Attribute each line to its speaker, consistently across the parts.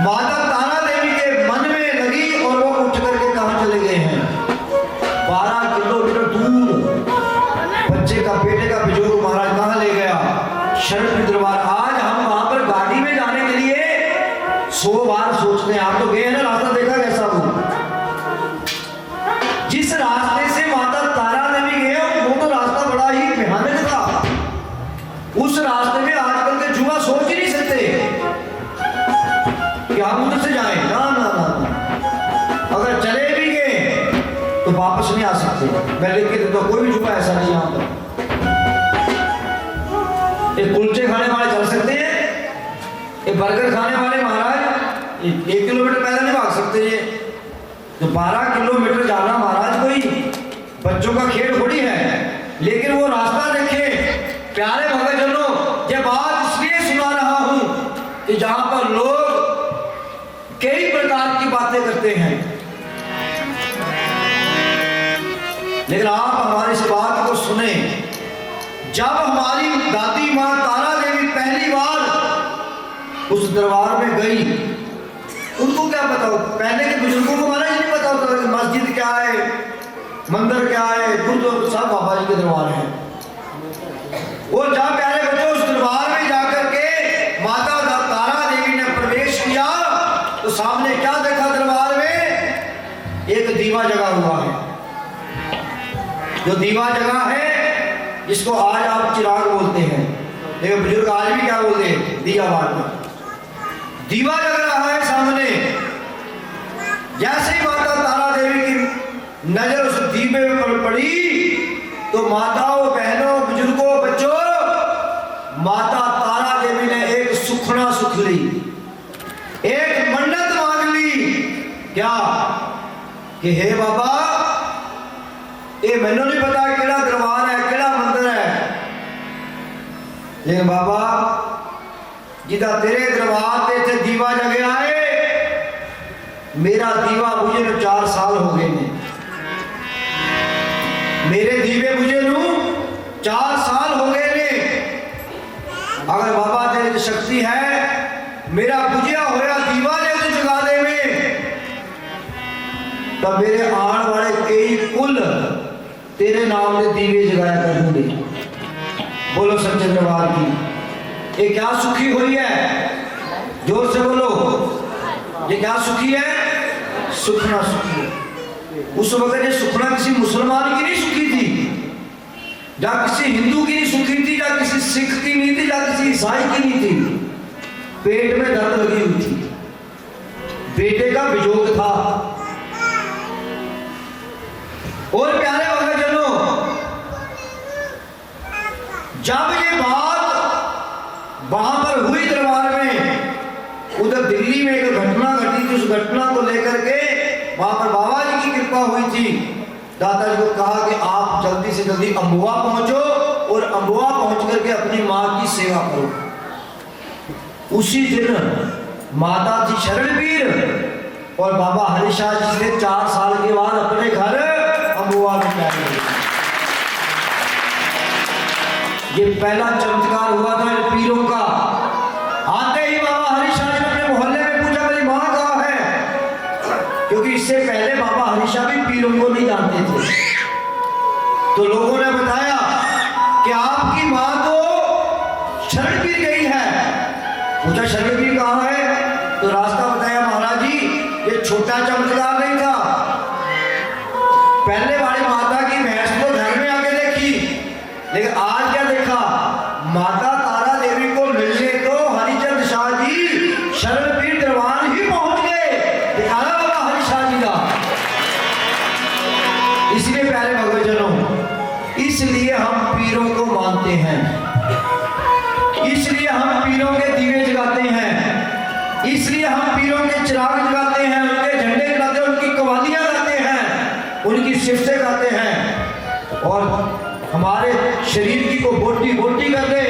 Speaker 1: माता तारा देवी के मन में लगी और वो उठ करके कहां चले गए हैं? 12 किलोमीटर दूर बच्चे का, बेटे का बुजुर्ग महाराज कहां ले गया? शरण दरबार। आज हम वहां पर गाड़ी में जाने के लिए 100 बार सोचते हैं। आप तो गए हैं ना, रास्ता देखा कैसा हो? जिस रास्ते से माता तारा देवी गए वो तो रास्ता बड़ा ही भयानक था। उस रास्ते में आजकल के युवा सोच ही नहीं सकते कि हम उधर से जाएं। ना ना ना, अगर चले भी गए तो वापस नहीं आ सकते। मैं लिख के देता हूं, कोई भी युवा ऐसा नहीं। यहां पर एक कुलचे खाने वाले चल सकते हैं, एक बर्गर खाने वाले महाराज 1 किलोमीटर पैदल नहीं भाग सकते। ये तो 12 किलोमीटर जाना महाराज कोई बच्चों का खेल थोड़ी है। लेकिन वो रास्ता देखे प्यारे भक्तजनों, ये बात इसलिए सुना रहा हूं कि जहां पर लोग कई प्रकार की बातें करते हैं, लेकिन आप हमारी इस बात को सुने। जब हमारी दादी मां तारा देवी पहली बार उस दरबार में गई, उनको क्या पता हो? पहले के बुजुर्गों को महाराज नहीं पता होता कि मस्जिद क्या है, मंदिर क्या है, गुरुद्वारा, सब बाबा जी के दरबार है। वो जब प्यारे बच्चों उस दरबार में जाकर के माता तारा देवी ने प्रवेश किया तो सामने क्या देखा? दरबार में एक दीवा जगा हुआ है। जो दीवा जगा है जिसको आज आप चिराग बोलते हैं, लेकिन बुजुर्ग आज भी क्या बोलते हैं? दिया बार। दीवा जग रहा है सामने। जैसे ही माता तारा देवी की नजर उस दीवे पर पड़ी तो माताओं, बहनों, बुजुर्गों, बच्चों, माता तारा देवी ने एक सुखना सुख ली, एक मन्नत मांग ली। क्या? कि हे बाबा, ये मैंने नहीं पता केड़ा दरबार है, केड़ा मंदिर है, लेकिन बाबा जिदा तेरे दरबार ते दीवा जगया है, मेरा दीवा बुझे नु 4 साल हो गए ने। मेरे दीवे बुझे नु 4 साल हो गए ने। अगर बाबा तेरी शक्ति है, मेरा बुझिया होया दीवा ने तू जगा दे में, तब मेरे आने वाले कई कुल तेरे नाम के दीवे जगाया करेंगे। बोलो सच्चे दरबार की। ये क्या सुखी हुई है? जोर से बोलो, ये क्या सुखी है? सुखना सुखी है। उस वक्त ये सुखना किसी मुसलमान की नहीं सुखी थी, या किसी हिंदू की नहीं सुखी थी, या किसी सिख की नहीं थी, या किसी ईसाई की नहीं थी। पेट में दर्द लगी हुई थी, बेटे का वियोग था। और प्यारे भक्तजनों, जब ये बात वहां पर हुई दरबार में, उधर दिल्ली में एक घटना घटी थी। उस घटना को लेकर के वहां पर बाबा जी की कृपा हुई थी। दादा जी को कहा कि आप जल्दी से जल्दी अम्बुआ पहुंचो और अम्बुआ पहुंच करके अपनी मां की सेवा करो। उसी दिन माता थी शरणवीर और बाबा हरिशाह जी से 4 साल के बाद अपने घर अम्बुआ में गए। ये पहला चमत्कार हुआ था पीरों का। आते ही बाबा हरिशाह जी अपने मोहल्ले में पूछा, मेरी मां कहाँ है? क्योंकि इससे पहले बाबा हरिशाह भी पीरों को नहीं जानते थे। तो लोगों ने बताया कि आपकी मां तो शरणवीर गई है। पूछा शरणवीर कहाँ है? तो रास्ता बताया महाराज जी, ये छोटा चमत्कार नहीं था। पहले वाली माता की भैंस को घर में आके देखी, लेकिन आज क्या देखा? माता तारा देवी को मिलने तो हरिचंद शाह जी शरणवीर दरबार ही पहुंच गए। दिखाया बाबा हरिशाह जी का। इसलिए प्यारे भक्तजनों, इसलिए हम पीरों को मानते हैं, इसलिए हम पीरों के दीवे जगाते हैं, इसलिए हम पीरों के चिराग जगाते हैं, उनके झंडे जगाते हैं, उनकी कवालियां गाते हैं, उनकी सिफतें गाते हैं। और हमारे शरीर की को बोटी बोटी कर दे,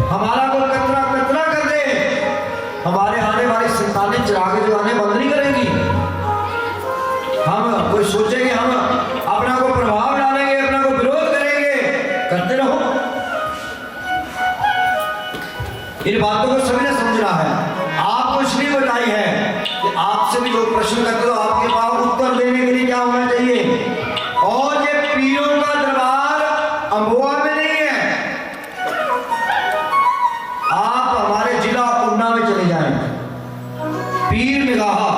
Speaker 1: हमारा को कतरा कतरा कर दे, हमारे आने वाली संतानें चिराग जगाने बंद नहीं करेगी। हम कोई सोचे कि हम अपना को प्रभाव डालेंगे, अपना को विरोध करेंगे, करते रहो। इन बातों को सभी ने समझना है। आपको इसलिए बताई आपसे भी जो प्रश्न करते हो आपके पास उत्तर देने के लिए क्या होना चाहिए। और ये पीरों का दरबार अमोआ में नहीं है। आप हमारे जिला ऊना में चले जाएं, पीर निगाहा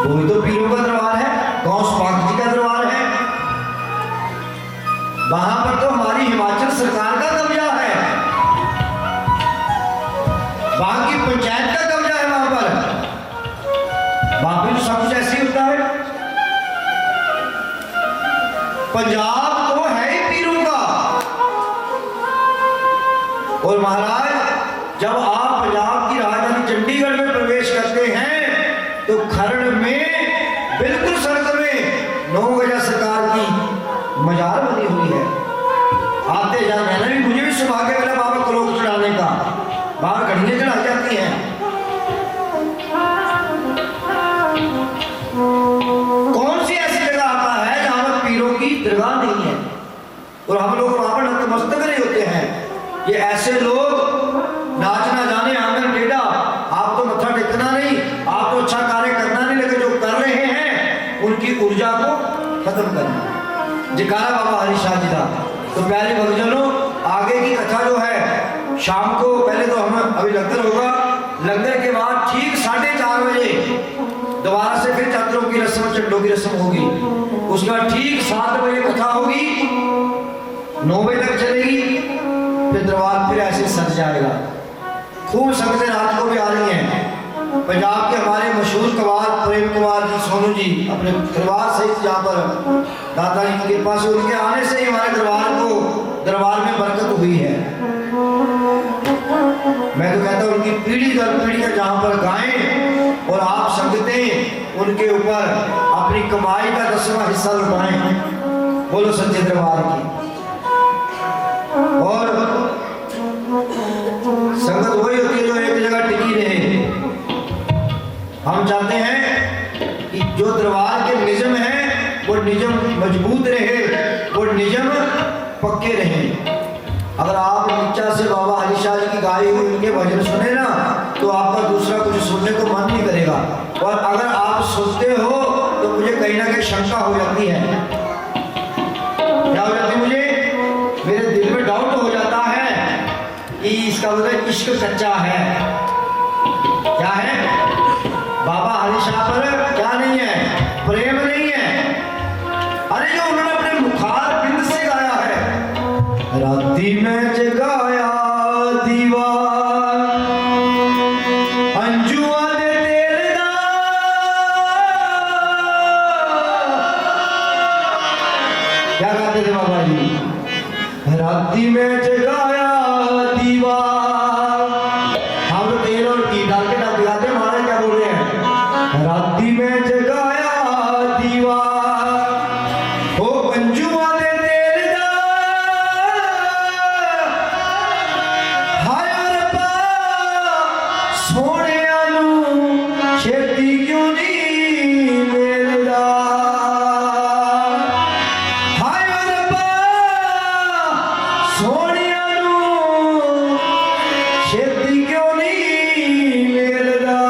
Speaker 1: वो भी तो पीरों का दरबार है, गौस पाक जी का दरबार है। वहां पर तो हमारी हिमाचल सरकार का कब्जा है, वहां की पंचायत का कब्जा है। वहां पर तो सब कुछ ऐसे ही होता है। पंजाब तो है ही पीरों का। और महाराज जब आप पंजाब की राजधानी चंडीगढ़ में प्रवेश करते हैं तो खरड़ में बिल्कुल सड़क में 9 गजा सरकार की मजार बनी हुई है। आते जाते मैंने भी, मुझे भी सौभाग्य मिला बाबा कलोक चढ़ाने का। बाहर घड़ियां चढ़ाई जाती हैं। कौन सी ऐसी जगह आता है जहां पर पीरों की दरगाह नहीं है और हम लोग वहां पर नतमस्तक नहीं होते हैं। ये ऐसे लोग नाचना जाने आंगन टेढ़ा, आप तो मत्था टेकना नहीं, आप तो अच्छा कार्य करना नहीं, लेकिन जो कर रहे हैं उनकी ऊर्जा को खत्म करना। जयकारा बाबा हरि शाह जी का। तो प्यारे भक्तजनों, आगे की कथा जो है शाम को, पहले तो हम अभी लंगर होगा, लंगर के बाद ठीक 4:30 बजे दोबारा से फिर चादरों की रस्म, चंडों की रस्म होगी। उसके बाद ठीक 7 बजे कथा होगी, 9 बजे तक चलेगी, फिर दरबार फिर ऐसे सज जाएगा। खूब संगतें रात को भी आ रही हैं। पंजाब के हमारे मशहूर कवार प्रेम कुमार जी सोनू जी अपने दरबार सहित यहाँ पर दादा जी की कृपा से उनके आने से ही हमारे दरबार में बरकत हुई है। मैं तो कहता हूँ उनकी पीढ़ी दर पीढ़ी जहाँ पर गाएं और आप संगतें उनके ऊपर अपनी कमाई का 10वां हिस्सा लुटाएं। बोलो सच्चे दरबार की। और संगत वही होती है जो एक जगह टिकी रहे। हम चाहते हैं कि जो दरबार के निज़म है वो निज़म मजबूत रहे, वो निज़म पक्के रहे। अगर आप नीचा से बाबा हरि शाह जी की गाई हुई उनके भजन सुने ना तो आपका दूसरा कुछ सुनने को मन नहीं करेगा। और अगर आप सुनते हो तो मुझे कहीं ना कहीं शंका हो जाती है। क्या हो जाती है? मुझे मेरे दिल में डाउट हो जाता है कि इसका मतलब इश्क सच्चा है। क्या है? बाबा हरि शाह पर क्या नहीं है? प्रेम नहीं है। अरे जो उन्होंने अपने मुखार बिंद से गाया है, राती में जगाया दीवार अंजुआ दे तेरे दा, क्या गाते थे बाबा जी? राती में जगाया दीवार। हम तो तेल और घी डाल के डाल दिखाते, महाराज क्या बोल रहे हैं? राती में जगाया दीवार ओ अंजुआ दे तेरे दा, हाय रब्बा सोने आलू छेती क्यों नहीं मिलदा, हाय रब्बा सोने आलू छेती क्यों नहीं मिलदा।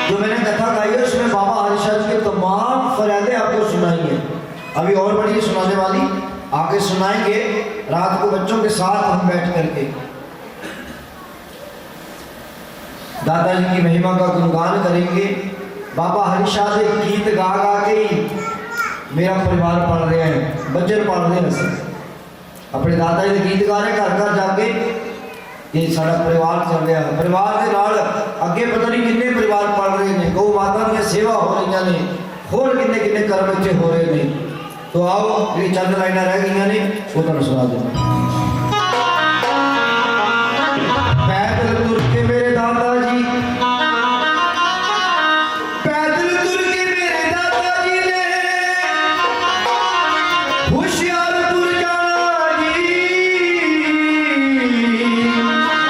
Speaker 1: जो मैंने कथा गाई है उसमें बाबा हरि शाह जी के तमाम फरियादें आपको सुनाई है। अभी और बड़ी सुनाने वाली आगे सुनाएंगे रात को बच्चों के साथ हम बैठ करके। दादाजी की महिमा का गुणगान करेंगे। बाबा हरि शाह के गीत गा गा के ही मेरा परिवार पढ़ रहे हैं, बच्चे पढ़ रहे हैं। अपने दादाजी के गीत गा रहे घर घर जाके, ये सारा परिवार चल रहा है। परिवार के नाल अगे पता नहीं कितने परिवार पढ़ रहे हैं, गौ माता की सेवा हो रही ने, होर कितने कितने कर्म इतने हो रहे हैं। तो आओ ये चंद लाइना रह गई ने वो तुम सुना देना। पैदल तुर के मेरे दादाजी, पैदल तुर के मेरे दादाजी ने होशियारपुर जाना जी।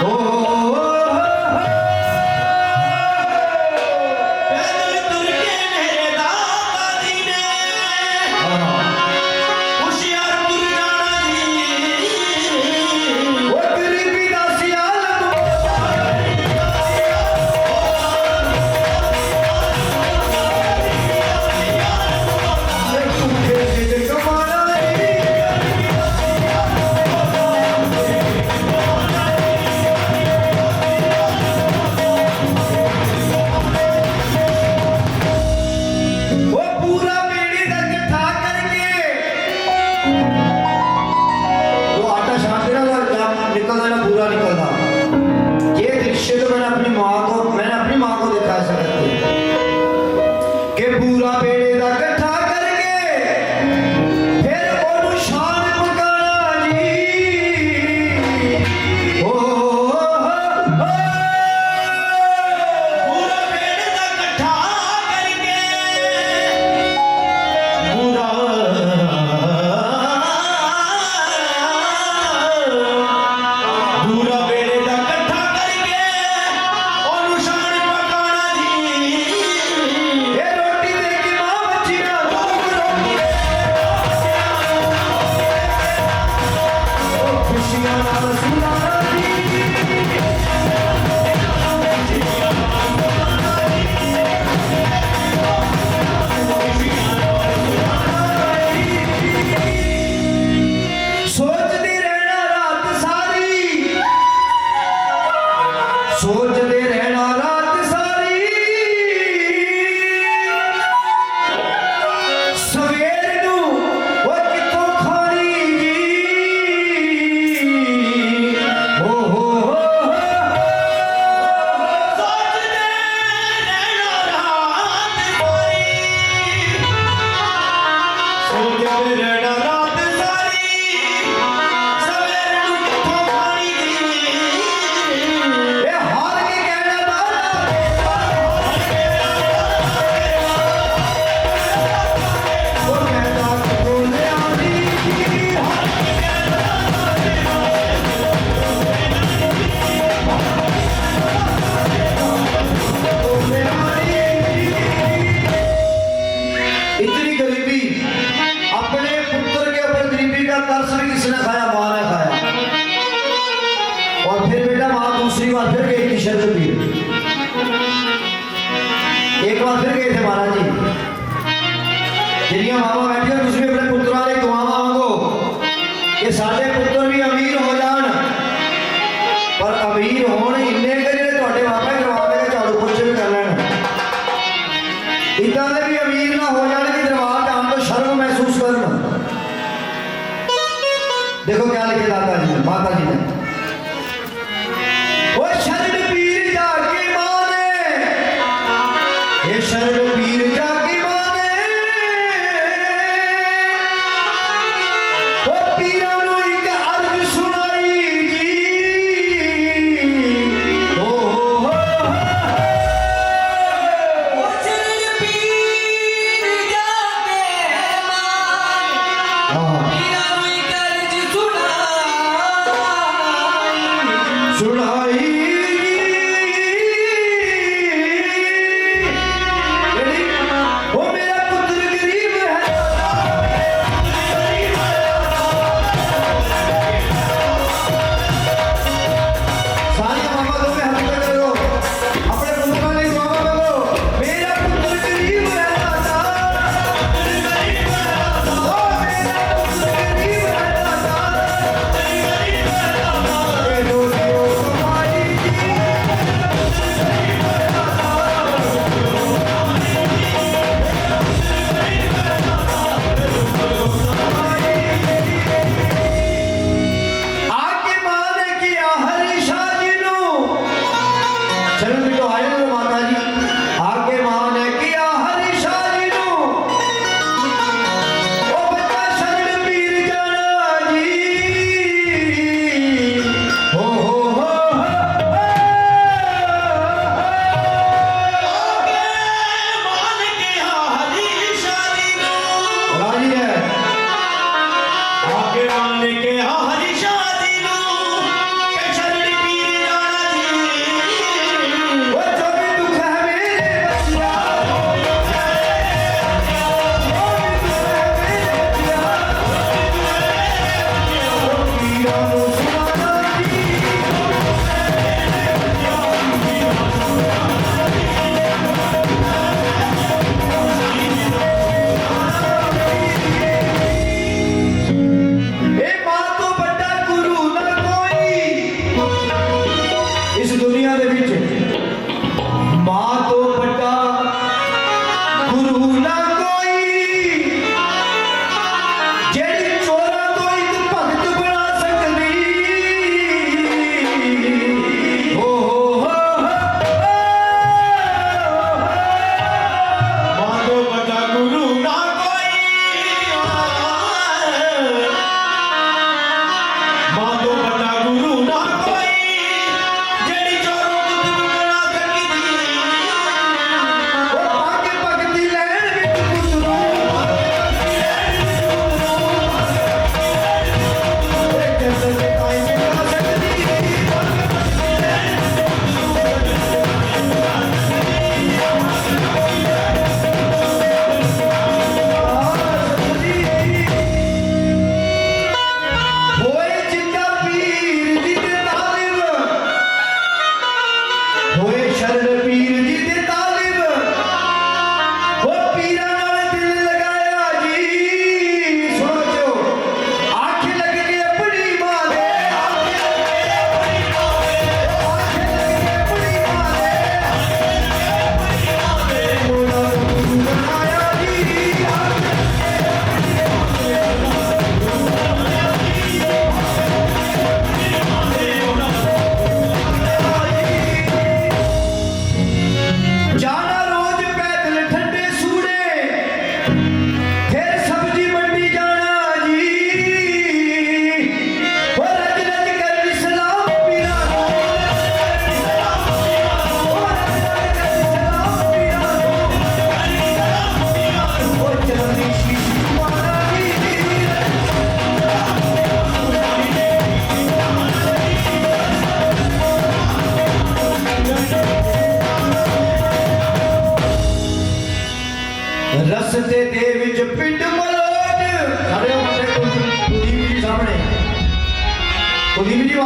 Speaker 1: ओ पैदल तुर के मेरे दादाजी ने होशियारपुर जाना जी। निकलता ना पूरा निकलता। ये दृश्य तो मैंने अपनी माँ को देखा ऐसा करते कि पूरा बेड़े का इकट्ठा करके फिर ओनू शान पकाना जी। ओ
Speaker 2: पूरा पेड़ दा इकट्ठा करके पूरा पेड़ दा इकट्ठा करके ओनू शान पकाना जी।
Speaker 1: ये रोटी दे के माँ बच्चियां खुशियां नाल सुनाना जी। सोचती रहना रात सारी, सोचते रहना रात सारी, सवेर नू वो कितों खानी जी। हो
Speaker 2: सोचते रहना रात सारी, सोचते रहना रात सारी, सवेर नू कित्थों खानी जी।
Speaker 1: ये हार के कहना दादा वो कहता कितों ले आनी इतनी गरीबी, अपने पुत्र के ऊपर गरीबी का तरस भी किसने खाया? माँ ने खाया। और फिर बेटा माँ दूसरी बार फिर गई थी शर्तबीर। एक बार फिर गए थे महाराज जी, जिन्हें मामा बैठे हो तुम भी अपने पुत्रों ने दुआ मांगो कि साढ़े पुत्र भी अमीर हो जान, पर अमीर होने इन्ने के ਜਿਹੜੇ ਤੁਹਾਡੇ ਮਾਪੇ ਕਰਵਾਵੇ के झाड़ू पोछे भी कर ਲੈਣ, इतना ਦੇ भी अमीर ना हो जाने कि दरबार जान तो शर्म महसूस करना। देखो क्या लिखे दादा जी ने, माता जी ने, वो शरण पीर जाके माने, ये शरण पीर जाके माने, वो पीरा नू एक अर्ज सुनाई जी।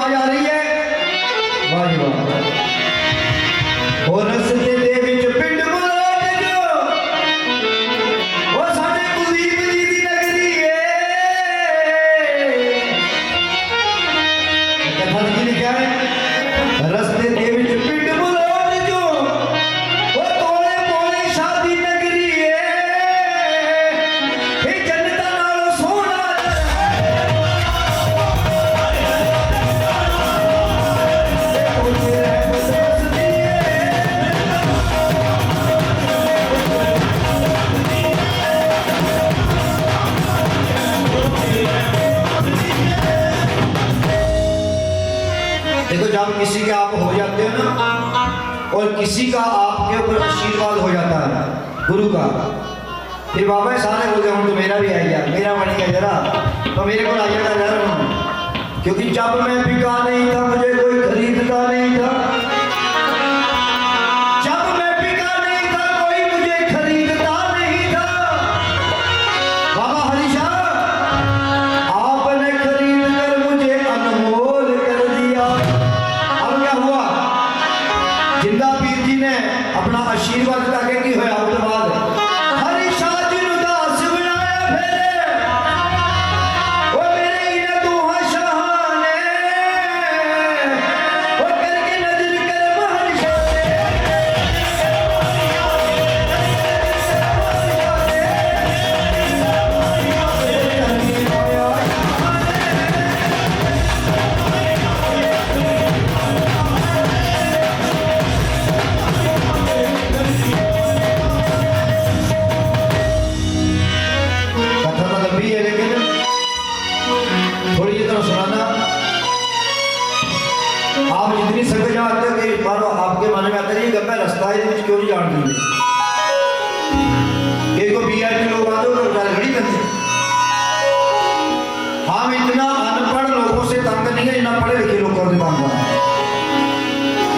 Speaker 1: आवाज आ रही है? वाह जी वाह। और रस्ते दे विच पिंड मलोट जो वो साडे कुलदीप जी दी नगरी है। कथा च की लिखा है? रस्ते दे विच पिंड मलोट जो वो तोले पोले शादी नगरी है। हे जन्नत नालों सोना देखो, जब किसी के आप हो जाते हो ना और किसी का आपके ऊपर आशीर्वाद हो जाता है गुरु का, फिर बाबा सारे बोलते हैं तो मेरा भी आ गया, मेरा बन गया जरा, तो मेरे को आ जाता जरा। क्योंकि जब मैं बिका नहीं था मुझे कोई खरीदता नहीं था, जब मैं बिका नहीं था कोई मुझे खरीदता नहीं था। बाबा हरीशाह आपने खरीद कर मुझे अनमोल कर दिया। अब क्या हुआ? जिंदा पीर जी ने अपना आशीर्वाद ताके की होया उसके बाद हरीशाह जी नु दास बनाया फेरे ओ मेरे इने दुहा शहाने ओ करके नजर कर हरीशाह दे कथा तो लंबी है लेकिन थोड़ी तरह सुनाना। आप जितनी संगत जहाँ आते हो कि मानो आपके मन में आता है ये गप्पा रास्ता है मुझे क्यों नहीं जानती। एक को वीआईपी लोग आते हो तो बेचारे घड़ी करते हैं। हम इतना अनपढ़ लोगों से तंग नहीं है जितना पढ़े लिखे लोग करते तंग है।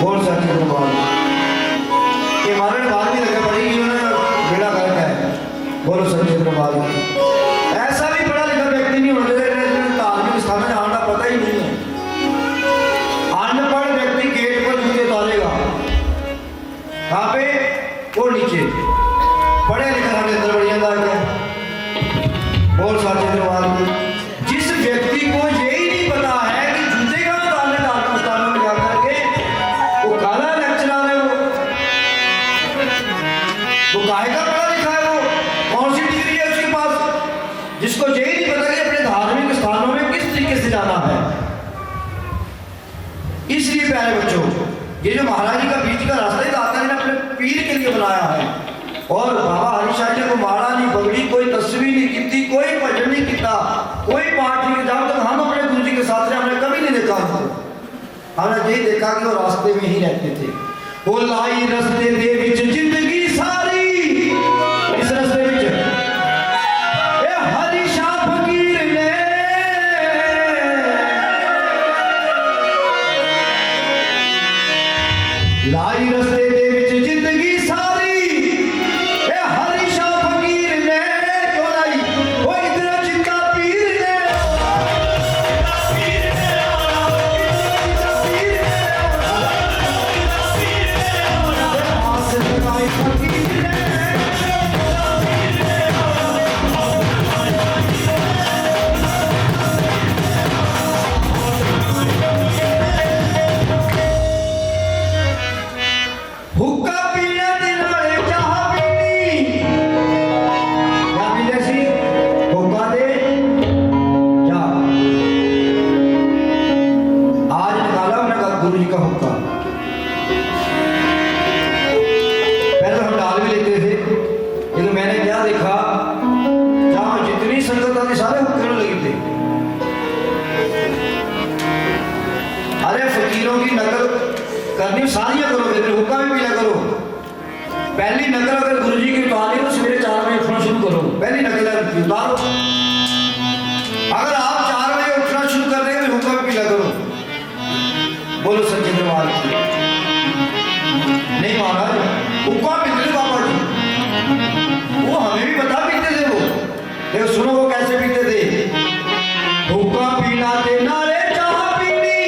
Speaker 1: बोल सकते हो बात ये हमारे बात भी लगे पड़ी कि उन्होंने बेड़ा करके है। बोलो सच्चे दरबार की। ऐसा भी पढ़ा लिखा व्यक्ति नहीं होना चाहिए धार्मिक स्थान में जाने का पता ही नहीं है। अनपढ़ व्यक्ति गेट पर जूते उतारेगा कहाँ पे? वो नीचे। पढ़े लिखे हमारे अंदर बढ़िया बात है। बोल सच्चे दरबार की। जिस व्यक्ति को यही नहीं पता है कि जूते का उतारने धार्मिक स्थानों में जाकर के वो काला लेक्चरर है, वो काहे का पढ़ा लिखा है, वो कौन सी डिग्री है उसके पास, जिसको यही नहीं पता कि अपने धार्मिक स्थानों में किस तरीके से जाना है। इसलिए प्यारे बच्चों, ये जो महाराज जी का बीच का रास्ता ही दाता जी ने अपने पीर के लिए बनाया है। और बाबा हरीशाह जी को माड़ा नहीं, बगड़ी, कोई तस्वीर नहीं की, कोई भजन नहीं किया, कोई पाठ नहीं किया। जब तक हम अपने गुरु जी के साथ रहे हमने कभी नहीं देखा उनको। हमने यही देखा कि वो रास्ते में ही रहते थे। वो लाई रास्ते दे विच जिंदगी सारी, इस रास्ते विच ए हरीशाह फकीर ने लाई रास्ते दे विच जिंदगी सारी ए हरीशाह फकीर ने क्यों लाई? वो इधर चिंता पीर ने आस लगाई फकीर ने हुक्का पीने दे नाले चाह पीनी क्या पीते सी? हुक्का दे चाह। आज निकाला हमने कहा गुरु जी का हुक्का। पहले हम डाल भी लेते थे लेकिन मैंने क्या देखा, जहाँ जितनी संगत आती सारे हुक्के में लगे थे। अरे फकीरों की नकल करनी सारियां करो, लेकिन हुक्का भी पीला करो। पहली नकल अगर गुरु जी की उतारी तो सवेरे 4 बजे उठना शुरू करो। पहली नकल उतारो। अगर आप 4 बजे उठना शुरू कर रहे हैं तो हुक्का भी पीला करो। बोलो सच्चे दरबार की। नहीं महाराज हुक्का पीते बाबा जी, वो हमें भी बता पीते थे वो। देखो सुनो वो कैसे पीते थे। हुक्का पीना ते नारे चाह पीनी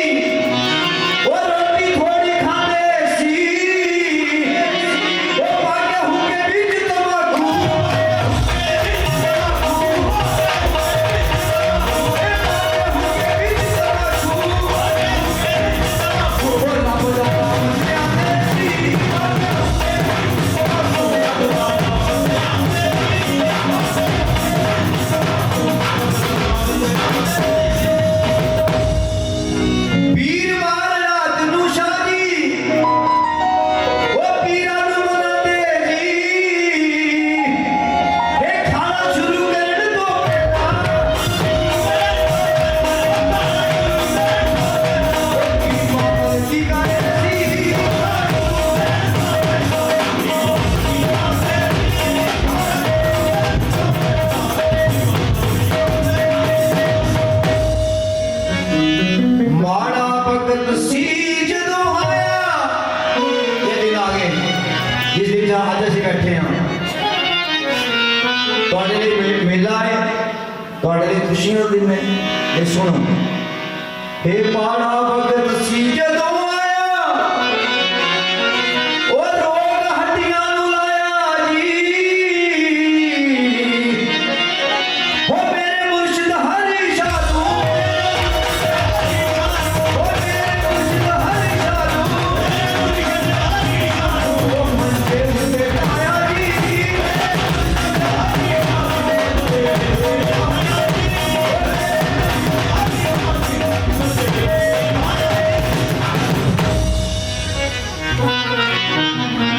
Speaker 1: सी जदों आया ये दिन आ गए जिस दिन अज असीं बैठे हाँ तुहाडे लई मेला है तुहाडे लई खुशियां का दिन है ये सुनो हे पाड़ा भगत सी जदों आया ओ रोग हड्डियां नूं लाया जी हो मेरे मुर्शिद हरि शादू हो मेरे मुर्शिद हरि शादू ओ मंजे मुझे पाया जी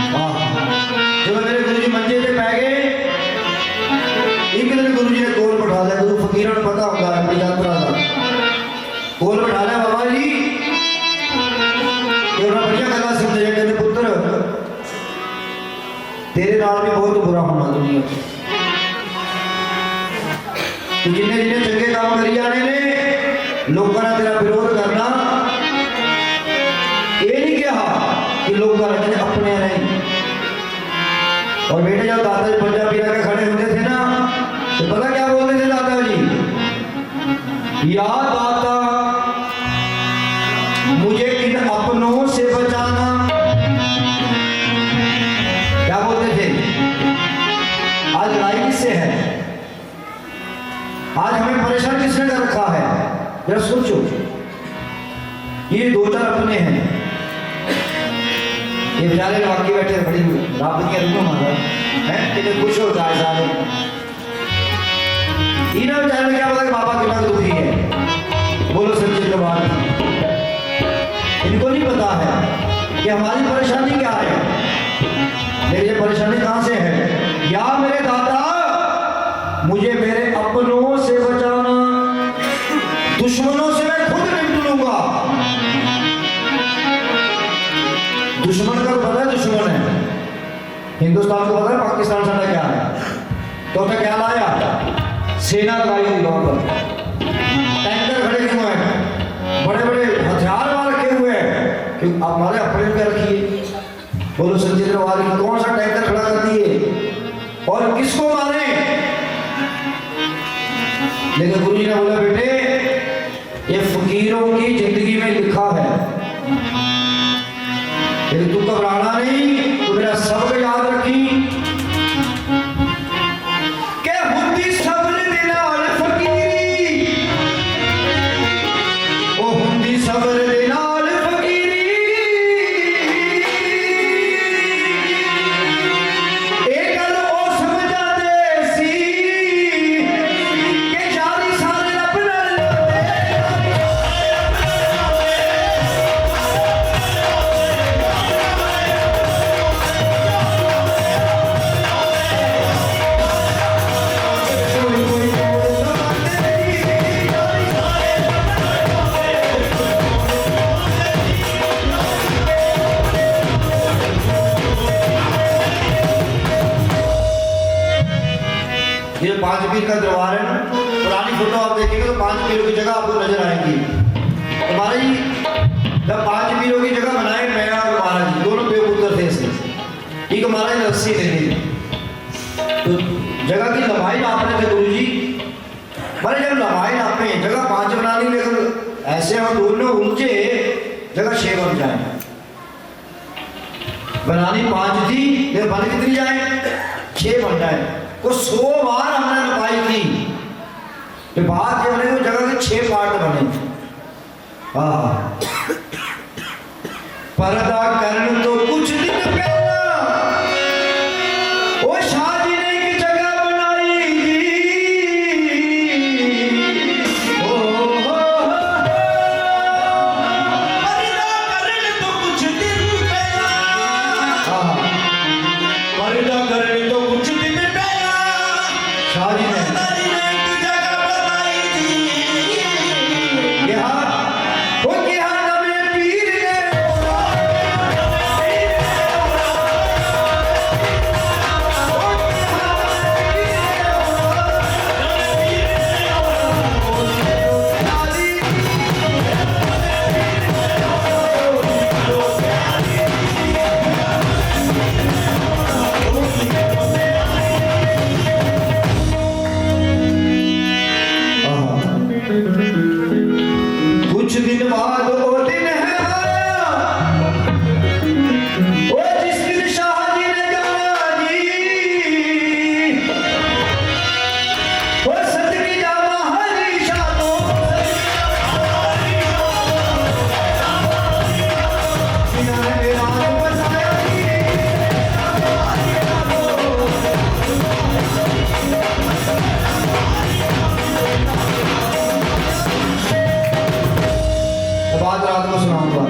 Speaker 1: जब मेरे गुरु जी मंजे पे पै गए एक दिन गुरु जी ने कोल बैठा लिया गुरु फकीरों को पता होगा अपनी यात्रा का कोल बैठा लिया बाबा जी ये उन्हें बढ़िया गल्लां समझे कहते पुत्र तेरे नाल भी बहुत बुरा होना दुनिया तू जिन्ने जिन्ने चंगे काम करी जाने ने लोगों ने तेरा विरोध करना ये नहीं कहा कि लोग कहते अपने नहीं और बेटे जब दादा जी पंजाबी के खड़े होते थे ना तो पता क्या बोलते थे दादाजी या दाता मुझे इन अपनों से बचाना क्या बोलते थे आज लड़ाई किससे है आज हमें परेशान किसने कर रखा है जरा सोचो ये दो चार अपने हैं ये बेचारे लोग आगे बैठे बड़ी रब की रूह मारा है कितने खुश हो जाए सारे इन्हें बेचारे में क्या पता कि बाबा कितना दुखी है बोलो सच्चे दरबार इनको नहीं पता है कि हमारी परेशानी क्या है लेकिन ये परेशानी कहां से है या मेरे दाता मुझे मेरे अपनों से बचाना दुश्मनों से मैं खुद निपट लूंगा दुश्मन का पता है दुश्मन है हिंदुस्तान को पता है पाकिस्तान साडा क्या है तो क्या लाया सेना लगाई हुई वहां पर टैंकर खड़े क्यों हैं बड़े बड़े हथियार वहां रखे हुए हैं कि हमारे अपने पे रखिए बोलो सच्चे दरबार की कौन सा टैंकर खड़ा कर दिए और किसको मारे लेकिन गुरु जी ने बोला बेटे ये फकीरों की जिंदगी में लिखा है लेकिन तू घबराना नहीं तू मेरा सबक याद रखी के हुंदी सब्र दे नाल फकीरी ओ हुंदी सब्र दे नाल फकीरी ए गल ओ समझाते सी के यारी सारे रब नाल ये पांच पीर का दरबार है ना पुरानी फोटो आप देखेंगे तो पांच पीरों की जगह आपको नजर आएंगी हमारे जी जब पांच पीरों की जगह बनाए मैं और महाराज जी दोनों बेपुत्र थे इसमें एक महाराज रस्सी देते तो जगह की लंबाई नापने थे गुरु जी मैंने जब लंबाई नापे जगह पांच बना ली लेकिन ऐसे हम दोनों ऊंचे जगह 6 बन जाए बनानी 5 थी लेकिन बन कितनी जाए 6 बन जाए को 100 बार हमने नपाई की तो बात ये बने तो जगह के 6 पार्ट बने पर्दा करन तो कुछ दिन पहला ओ शाह जी ने एक जगह बनाई जी ओ
Speaker 2: पर्दा करन तो कुछ दिन पहला पर्दा करन तो कुछ दिन पहला
Speaker 1: शाह जी ने
Speaker 2: एक जगह बनाई थी
Speaker 1: यहाँ वो क्या नवे पीर ने सुनाऊंगा।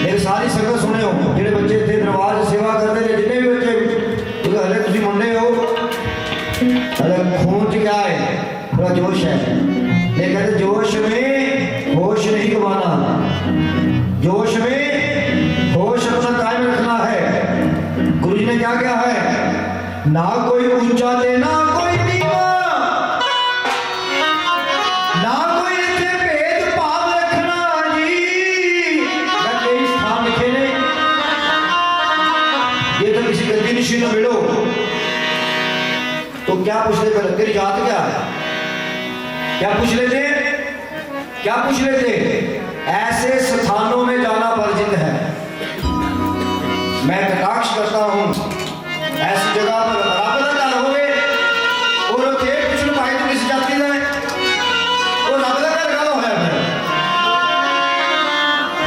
Speaker 1: मेरी सारी संगत सुने हो, जेडे बच्चे इतने दरबार च सेवा करते हैं, जिन्हें भी बच्चे, क्योंकि हले तुम मुंडे हो, हले खून च क्या है, थोड़ा जोश है। ये कहते जोश में होश नहीं गवाना, जोश में होश अपना कायम रखना है। गुरु जी ने क्या कहा है, ना कोई ऊंचा दे ना कोई नीवा, ना कोई इतने भेदभाव रखना जी। कई स्थान लिखे ने, ये तो किसी गद्दी निशी में मिलो तो क्या पूछ लेते, तेरी जात क्या है, क्या पूछ लेते, क्या पूछ लेते। ऐसे स्थानों में जाना वर्जित है। मैं कटाक्ष करता हूं ऐसी जगह पर रब का घर होवे और उथे पिछले भाई तो किसी जाति का है, वो रब का घर गल होया है।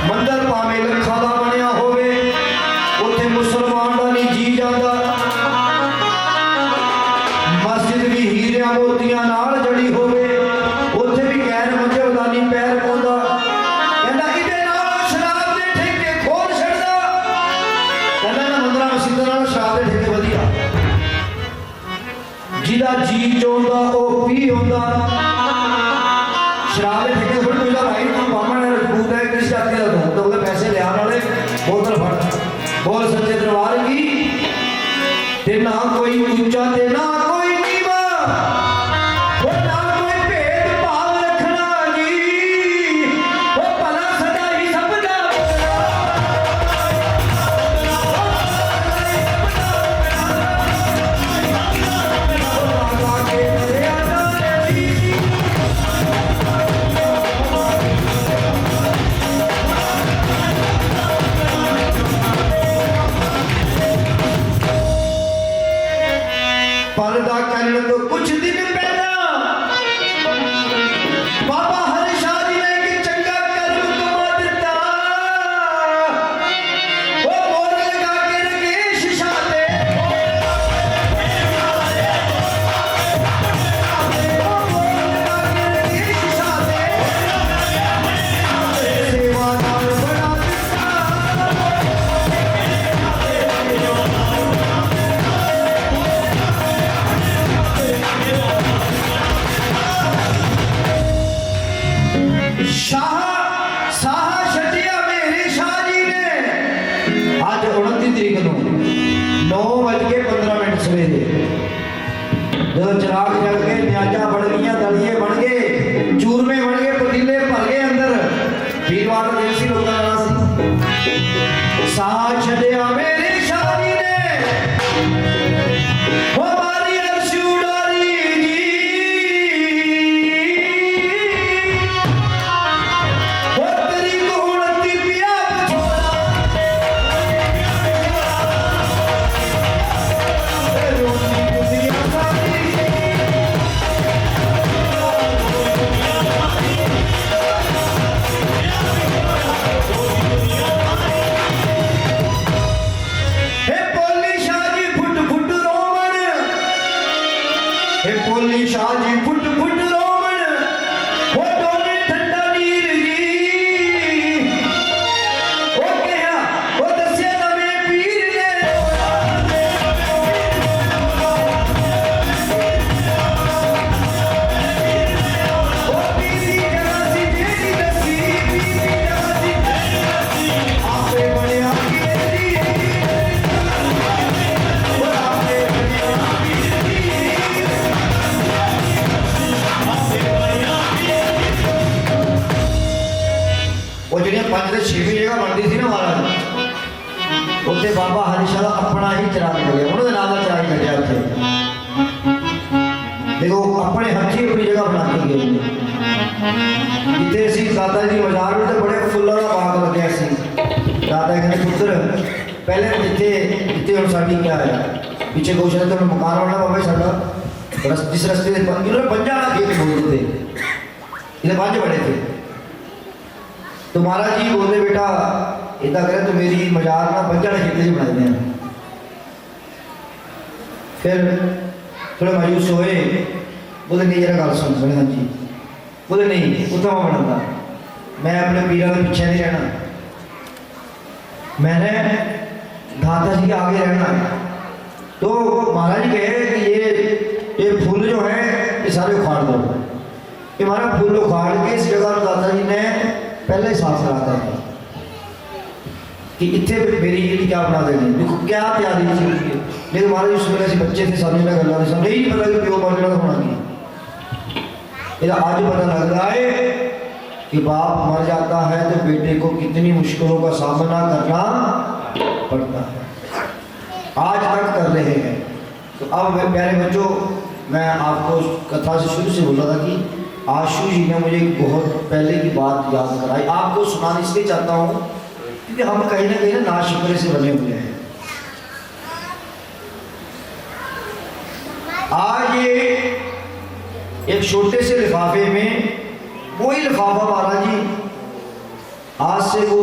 Speaker 1: मंदिर भावें लखां दा बनिया होवे, उथे मुसलमान दा नहीं जी जाता। मस्जिद भी हीरिया मोतियां नाल जड़ी होवे, उथे भी गैर मजहबदानी पैर पाउंदा। कहंदा इहदे नाल शराब दे ठेके खोल छड़दा, कहंदा ना मंदरां मस्जिदां नाल शराब दे ठेके वधिया। जिहदा जी चाहुंदा ओ पी हुंदा, शराब दे ठेके थोड़ी मिलदा। भाई तुम बामण है, रजपूत है, किस जाति दा तू, तो बोले पैसे ले आने वाले बोतल फट, बोल सच्चे दरबार की। ते ना कोई ऊंचा ते ना कोई नीवा, ओ ना कोई भेदभाव रखना जी। ओ भला सदा ही सब दा पर्दा करने तो कुछ दिन पहला बाबा हरि शाह जी ने एक चंगा कर्म कमा दिता। वो मोर लगा के रकेश शाह दे, वो मोर लगा के रकेश शाह दे, सेवादार बना दिता। शाह शाह छटिया मेरे शाह जी ने आज 29 तरीक को 9:15 सवेरे जब चिराग जल के न्याजा बन गई, दलिए बन गए, चूरमे बन गए, पतीले भर गए अंदर, वीरवार दिन सी लोग शाह छटिया मेरे शाह जी ने हमारी अर्श उड़ारी जी। Shah ji foot foot Roman, वो डोले ठंडा नीर जी। वो कहा वो दस्या नवे पीर ने, वो पीरी जगह सी जेदी दसी, पीरी जगह सी आपे बनिया पीरी, वो आपे बनिया वो जी 5 से 6 जगह बनती थी ना महाराज, उत्थे बाबा हरि शाह का अपना ही चिराग लगे, उन्होंने नाम का चिराग लगे उत्थे। देखो अपने हथी अपनी जगह बना के गए। जितने असी दादा जी बाजार में तो बड़े फुलों का बाग लगे सी। दादा कहते पुत्र पहले जिथे जिथे हम साड़ी क्या है पीछे गौशाला तो मकान वाला बाबा साड़ा जिस रस्ते इन्होंने 50 खेत बोलते थे, इन्हें 5 बड़े थे। तो महाराज जी बोलते बेटा इतना करे तो मेरी मजार ना 50 खेते से बनाते हैं। फिर थोड़े मायूस होए, बोले नहीं जरा गल सुन सुने। हाँ जी बोले नहीं उत्तम बनाता मैं अपने पीरा के पीछे नहीं रहना, मैंने दाता जी के आगे रहना है। तो महाराज जी कहे कि ये फूल जो है ये सारे उखाड़ दो। ये हमारा फूल उखाड़ के इस जगह दाता जी ने पहले ही साफ कराता था कि इतने मेरी ईद क्या बना देंगे, देखो क्या तैयारी थी उसकी। लेकिन हमारे उस वेले से बच्चे थे, समझ में गल्ला नहीं, समझ नहीं पता कि प्यो बन होना की। आज पता लग रहा है कि बाप मर जाता है तो बेटे को कितनी मुश्किलों का सामना करना पड़ता है, आज तक कर रहे हैं। तो अब प्यारे बच्चों, मैं आपको कथा से शुरू से बोला था कि आशु जी ने मुझे बहुत पहले की बात याद कराई, आपको सुनाने इसलिए चाहता हूँ क्योंकि हम कहीं ना कहीं नाशुक्रे से बने हुए हैं। आज ये एक छोटे से लिफाफे में, वही लिफाफा महाराज जी आज से वो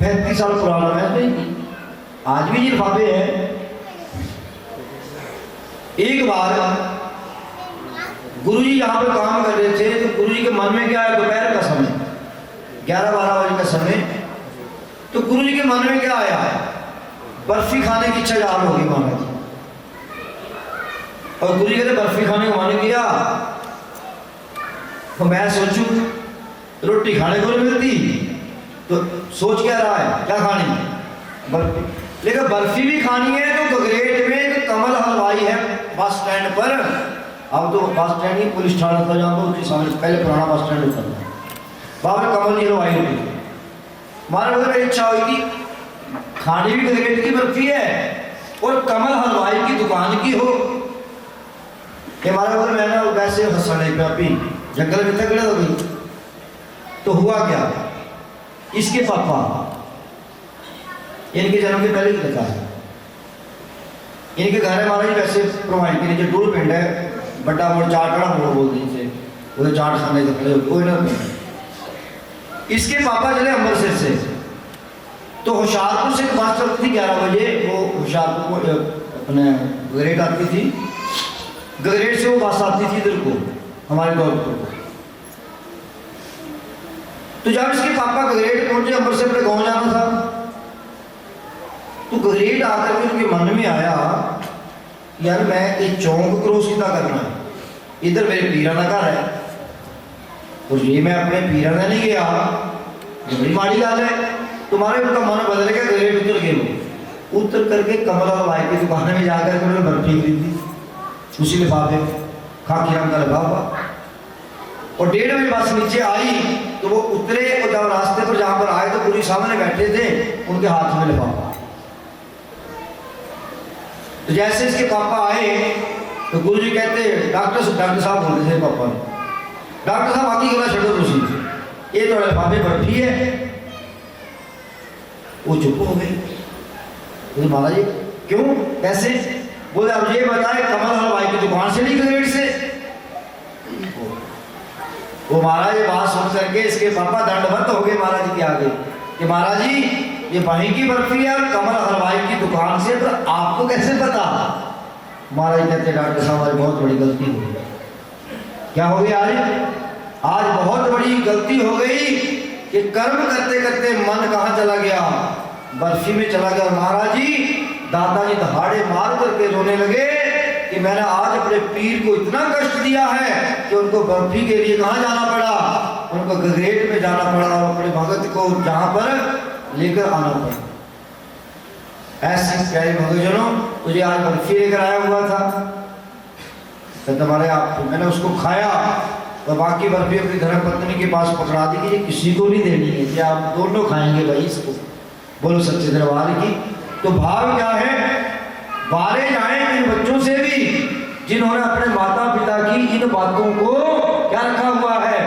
Speaker 1: 35 साल पुराना है, नहीं आज भी ये लिफाफे हैं। एक बार गुरुजी यहाँ पर काम कर रहे थे तो गुरुजी के मन में क्या है, दोपहर का समय 11-12 बजे का समय, तो गुरुजी के मन में क्या आया, बर्फी खाने की इच्छा जाहिर होगी महाराज जी। और गुरुजी कहते बर्फी खाने को मन किया तो मैं सोचूं रोटी खाने को नहीं मिलती, तो सोच क्या रहा है क्या खानी, बर्फी। लेकिन बर्फी भी खानी है तो गगरेट में एक कमल हलवाई है बस स्टैंड पर। अब तो बस स्टैंड ही पुलिस थाना था जहाँ पर, उसके सामने पहले पुराना बस स्टैंड होता था, वहाँ पर कमल जी हलवाई होती थी। हमारे मेरी इच्छा हुई कि खाने भी गगरेट की बर्फी है और कमल हलवाई की दुकान की हो। हमारे बोले मैंने वैसे हंसा नहीं पे अभी जंगल में तगड़े हो गई। तो हुआ क्या, इसके पापा, इनके जन्म के पहले की कथा है, इनके घर है महाराज वैसे प्रोवाइड के नीचे डूर पिंड है, बड़ा मोड़ चाटड़ा मोड़ बोलते थे, वो चाट खाने के खड़े कोई ना। इसके पापा चले अमृतसर से, तो होशियारपुर से एक बस चलती थी 11 बजे, वो होशियारपुर को अपने गगरेट आती थी, गगरेट से वो बस आती थी इधर को हमारे दौलतपुर को। तो जब इसके पापा गगरेट पहुंचे, अमृतसर अपने गाँव जाना था, तो गगरेट आकर के उनके मन में आया यार मैं एक चौंक क्रॉस कितना करना है, इधर मेरे पीराना घर है और ये मैं अपने पीराना नहीं गया, ये बड़ी माड़ी बात है। तुम्हारे उनका मन बदल गया, गगरेट उतर गए, वो उतर करके कमला हलवाई की दुकान में जाकर के उन्होंने बर्फी खरीदी, उसी लिफाफे खाकी रंग का लिफाफा। और 1:30 बजे बस नीचे आई तो वो उतरे और जब रास्ते पर जहाँ पर आए तो पूरी सामने बैठे थे, उनके हाथ में लिफाफा। तो जैसे इसके पापा आए तो गुरुजी कहते डॉक्टर साहब बोलते थे पापा ने, डॉक्टर साहब आती गला छोड़ो तुसी, ये तो लिफाफे बर्फी है। वो चुप हो गए, बोले महाराज जी क्यों कैसे, बोले अब ये बताए कमल हलवाई की दुकान से नहीं गगरेट से। वो महाराज ये बात सुन करके इसके पापा दंडवत हो गए महाराज जी के आगे कि महाराज जी ये वहीं की बर्फी है और कमल हलवाई की दुकान से, तो आपको कैसे पता। महाराज कहते डॉक्टर साहब आज बहुत बड़ी गलती हो गई। क्या हो गया आज बहुत बड़ी गलती हो गई कि कर्म करते करते मन कहाँ चला गया, बर्फी में चला गया। महाराज जी दादाजी दहाड़े मार करके रोने लगे कि मैंने आज अपने पीर को इतना कष्ट दिया है कि उनको बर्फी के लिए कहाँ जाना पड़ा, उनको गगरेट में जाना पड़ा और अपने भगत को जहाँ पर लेकर आना पड़ा। ऐसे प्यारे भगतजनों मुझे आज बर्फी लेकर आया हुआ था, तो तुम्हारे आप मैंने उसको खाया और बाकी बर्फी अपनी धर्मपत्नी के पास पकड़ा दी कि ये किसी को नहीं देनी है, कि आप दोनों खाएंगे भाई इसको, बोलो सच्चे दरबार की। तो भाव क्या है, बारे जाए इन बच्चों से भी जिन्होंने अपने माता पिता की इन बातों को क्या रखा हुआ है,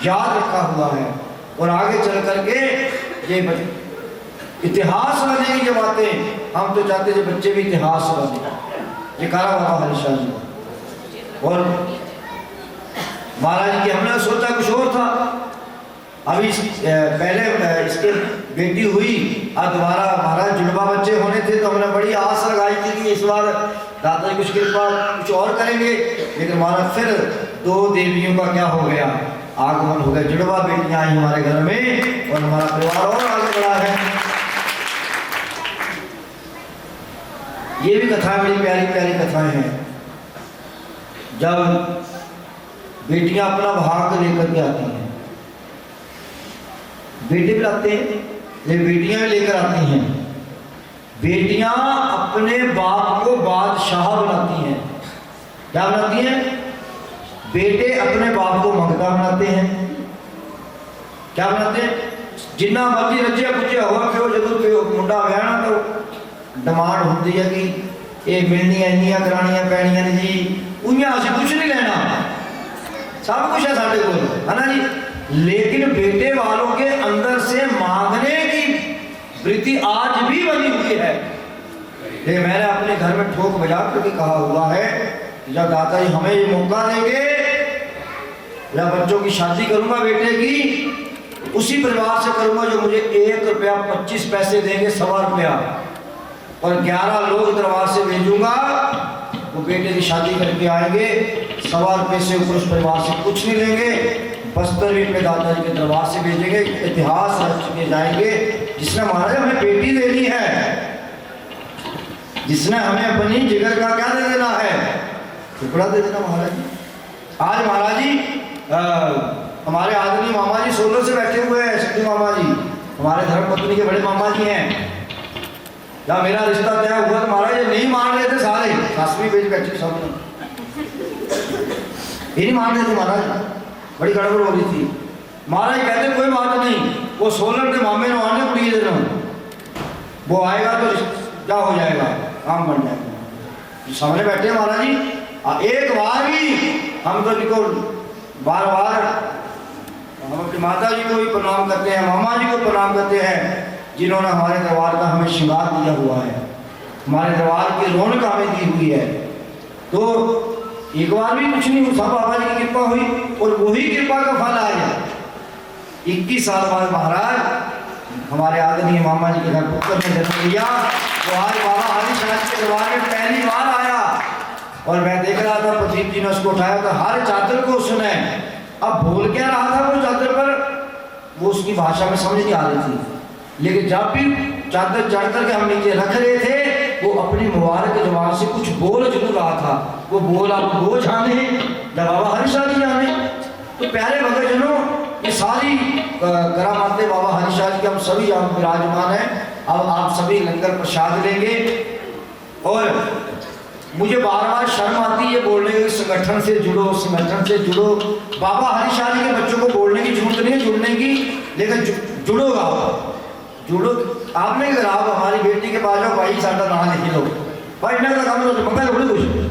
Speaker 1: याद रखा हुआ है, और आगे चल करके ये इतिहास बनेगी ये बातें। हम तो चाहते थे बच्चे भी इतिहास बने, ये कहा बाबा हरीशाह जी। और महाराज की हमने सोचा कुछ और था, अभी पहले इसके बेटी हुई और दोबारा महाराज जुड़वा बच्चे होने थे, तो हमने बड़ी आस लगाई थी कि इस बार दादा जी कुछ कृपा कुछ और करेंगे। लेकिन महाराज फिर 2 देवियों का क्या हो गया, आगमन हो गया, जुड़वा बेटियां आई हमारे घर में और हमारा परिवार और आगे बढ़ा है। ये भी कथाएं बड़ी प्यारी प्यारी कथाएं हैं। जब बेटियां अपना भाग लेकर के आती हैं, बेटे भी लाते हैं, ये बेटियां लेकर आती हैं। बेटियां अपने बाप को बादशाह बनाती हैं। क्या बनाती हैं? बेटे अपने बाप को मंगता बनाते हैं। क्या बनाते हैं? जिन्ना मर्जी रजिया पुजिया हुआ प्यो जो मुंडा होया ना तो डिमांड होती है कि ये मिलनियां इन्नियां करानियां पैनियां ने जी, उन्हें अस कुछ नहीं लेना, सब कुछ है साढ़े को, है ना जी। लेकिन बेटे वालों के अंदर से मांगने की वृत्ति आज भी बनी हुई है। ये मैंने अपने घर में ठोक बजा करके कहा हुआ है, जब दादा जी हमें ये मौका देंगे या बच्चों की शादी करूंगा बेटे की, उसी परिवार से करूंगा जो मुझे 1 रुपया 25 पैसे देंगे, 1.25 रुपया, और 11 लोग दरबार से भेजूंगा, वो बेटे की शादी करके आएंगे, 1.25 रुपये से ऊपर उस परिवार से कुछ नहीं लेंगे। बस्तर भी अपने दादाजी के दरबार से भेजेंगे, इतिहास रच के जाएंगे। जिसने महाराज हमें बेटी देनी है, जिसने हमें अपनी जिगर का क्या दे देना है, टुकड़ा दे देना महाराज जी। आज महाराज जी हमारे आदरणीय मामा जी सोलर से बैठे हुए हैं, शक्ति मामा जी हमारे धर्मपत्नी के बड़े मामा जी हैं। जब मेरा रिश्ता तय हुआ तो महाराज ये नहीं मान रहे थे, सारे सासवी बेच बैठे सब ये नहीं मान रहे थे महाराज, बड़ी गड़बड़ हो रही थी। महाराज कहते कोई बात नहीं, वो सोलर के मामे ने आने पड़ी देना, वो आएगा तो क्या हो जाएगा, काम बन जाएगा। सामने बैठे महाराज जी, एक बार भी हम तो इनको बार बार हम अपनी माता जी को भी प्रणाम करते हैं, मामा जी को प्रणाम करते हैं, जिन्होंने हमारे दरबार का हमें श्रृंगार दिया हुआ है, हमारे दरबार की रौनक हमें दी हुई है। तो एक बार भी कुछ नहीं, सब बाबा जी की कृपा हुई और वही कृपा का फल आया। 21 साल बाद महाराज हमारे आदरणीय मामा जी के घर पुत्र ने जन्म लिया, तो आज बाबा हरिशाह के दरबार में पहली बार आया। और मैं देख रहा था प्रदीप जी ने उसको उठाया था, हर चादर को उसने, अब बोल क्या रहा था वो चादर पर, वो उसकी भाषा में समझ नहीं आ रही थी, लेकिन जब भी चादर चढ़ करके हम नीचे रख रहे थे, वो अपनी मुबारक जबान से कुछ बोल जरूर रहा था। वो बोला वो जाने जब बाबा हरिशाह जी जाने। तो प्यारे भक्तजनों, ये सारी करामातें बाबा हरिशाह जी के हम सभी यहाँ विराजमान हैं। अब आप सभी लंगर प्रसाद लेंगे, और मुझे बार बार शर्म आती है बोलने की, संगठन से जुड़ो, संगठन से जुड़ो। बाबा हरिशाह जी के बच्चों को बोलने की जरूरत नहीं है जुड़ने की, लेकिन जुड़ो आप, जुड़ो। आपने अगर आप हमारी बेटी के पास जाओ, भाई साडा नाम लिख लो, भाई इन्हें का काम तो मंगा लो कुछ।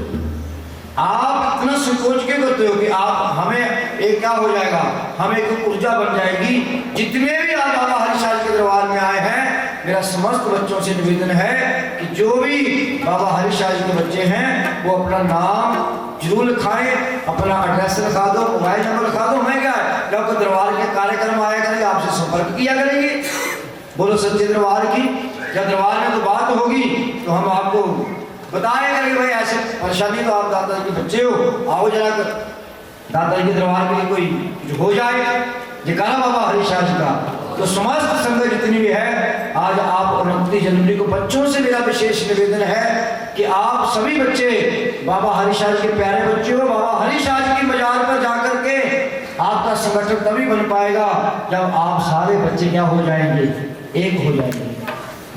Speaker 1: आप इतना संकोच के करते हो कि आप हमें एक क्या हो जाएगा, हमें एक ऊर्जा बन जाएगी। जितने भी आप बाबा हरिशाह के दरबार में आए हैं, मेरा समस्त बच्चों से निवेदन है कि जो भी बाबा हरिशाह के बच्चे हैं वो अपना नाम जरूर लिखाएं, अपना एड्रेस लिखा दो, मोबाइल नंबर लिखा दो। हमें क्या है, जब दरबार के कार्यक्रम आया करेंगे आपसे संपर्क किया करेंगे। बोलो सच्चे दरबार की। जब दरबार में तो बात होगी तो हम आपको बताया करेंगे, भाई ऐसे परेशानी तो आप दादा जी के बच्चे हो, आओ जरा कर दादा जी के दरबार के लिए कोई कुछ हो जाए, जयकारा बाबा हरिशाह जी का। तो समस्त संगत जितनी भी है, आज आप 29 जनवरी को बच्चों से मेरा विशेष निवेदन है कि आप सभी बच्चे बाबा हरिशाह जी के प्यारे बच्चे हो। बाबा हरिशाह जी की मजार पर जाकर के आपका संगठन तभी बन पाएगा जब आप सारे बच्चे क्या हो जाएंगे, एक हो जाएंगे।